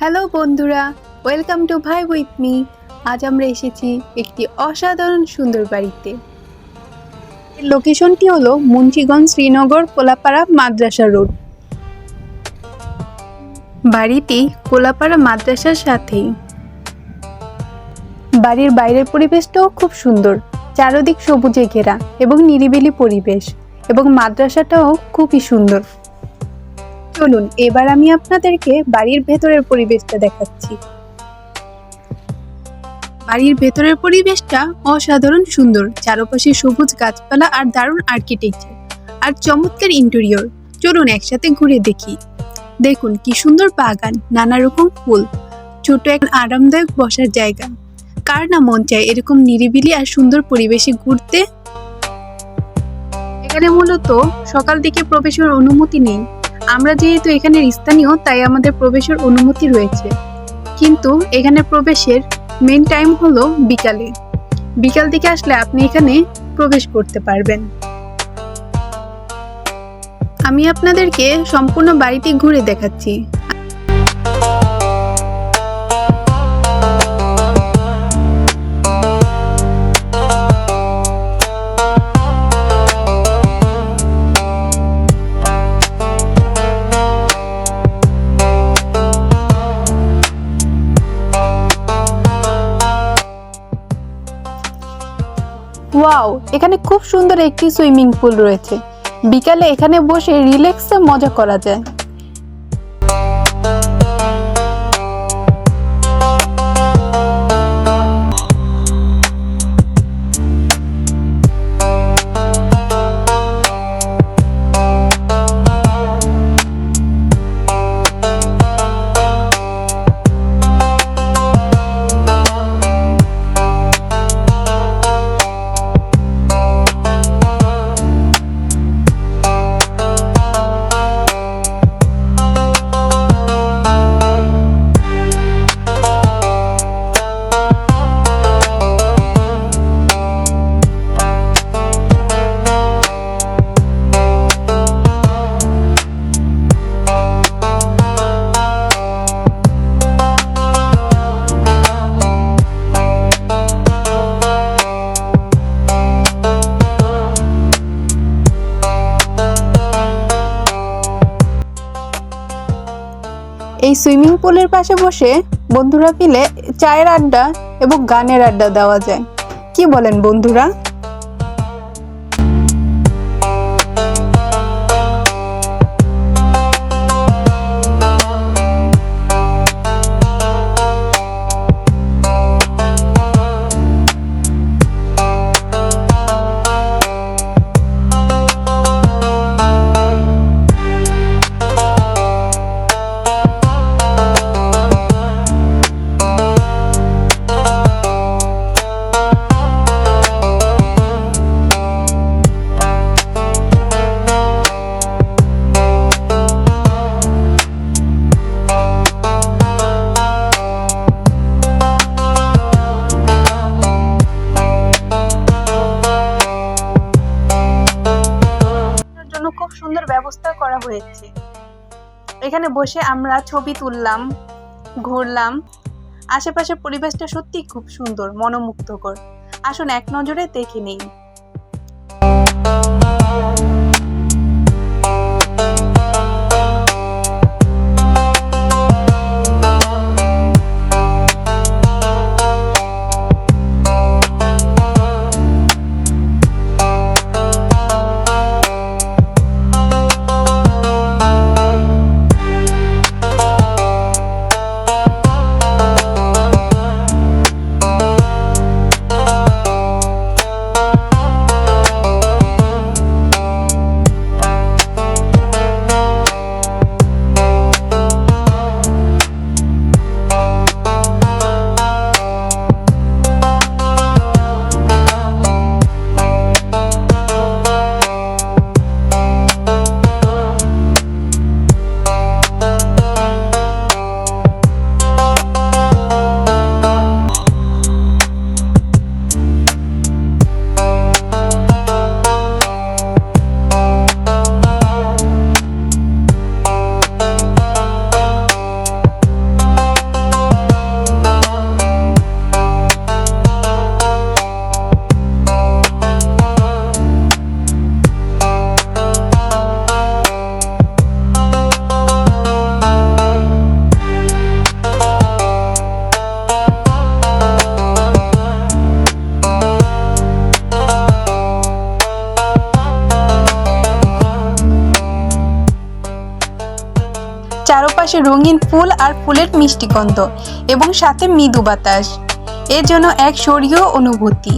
Hello বন্ধুরা, welcome to ভাই with me. আজ আমরা এসেছি একটি অসাধারণ সুন্দর বাড়িতে। লোকেশনটি হলো মুন্সিগঞ্জ শ্রীনগর কোলাপাড়া মাদ্রাসা রোড। বাড়িটি কোলাপাড়া মাদ্রাসার সাথেই। বাড়ির বাইরের পরিবেশটাও খুব সুন্দর, চারদিক সবুজে ঘেরা এবং নিরিবিলি পরিবেশ, এবং মাদ্রাসাটাও খুবই সুন্দর। চলুন এবার আমি আপনাদেরকে বাড়ির ভেতরের পরিবেশটা দেখাচ্ছি। বাড়ির ভেতরের পরিবেশটা অসাধারণ সুন্দর, চারপাশে সবুজ গাছপালা আর দারুণ আর্কিটেকচার আর চমৎকার ইন্টেরিয়র। চলুন একসাথে ঘুরে দেখি। দেখুন কি সুন্দর বাগান, নানা রকম ফুল, ছোট এক আরামদায়ক বসার জায়গা। কার না মন চায় এরকম নিরিবিলি আর সুন্দর পরিবেশে ঘুরতে। এখানে মূলত সকাল দিকে প্রবেশের অনুমতি নেই। আমরা যেহেতু এখানের স্থানীয়, তাই আমাদের প্রবেশের অনুমতি রয়েছে, কিন্তু এখানে প্রবেশের মেন টাইম হলো বিকালে। বিকাল দিকে আসলে আপনি এখানে প্রবেশ করতে পারবেন। আমি আপনাদেরকে সম্পূর্ণ বাড়িটি ঘুরে দেখাচ্ছি। ওয়াও, এখানে খুব সুন্দর একটি সুইমিং পুল রয়েছে। বিকালে এখানে বসে রিল্যাক্সে মজা করা যায়। এই সুইমিং পুলের পাশে বসে বন্ধুরা মিলে চায়ের আড্ডা এবং গানের আড্ডা দেওয়া যায়। কি বলেন বন্ধুরা? খুব সুন্দর ব্যবস্থা করা হয়েছে। এখানে বসে আমরা ছবি তুললাম, ঘুরলাম। আশেপাশের পরিবেশটা সত্যি খুব সুন্দর, মনোমুগ্ধকর। আসুন এক নজরে দেখে নেই। রঙিন ফুল আর ফুলের মিষ্টি গন্ধ এবং সাথে মৃদু বাতাস, এর জন্য এক স্বর্গীয় অনুভূতি।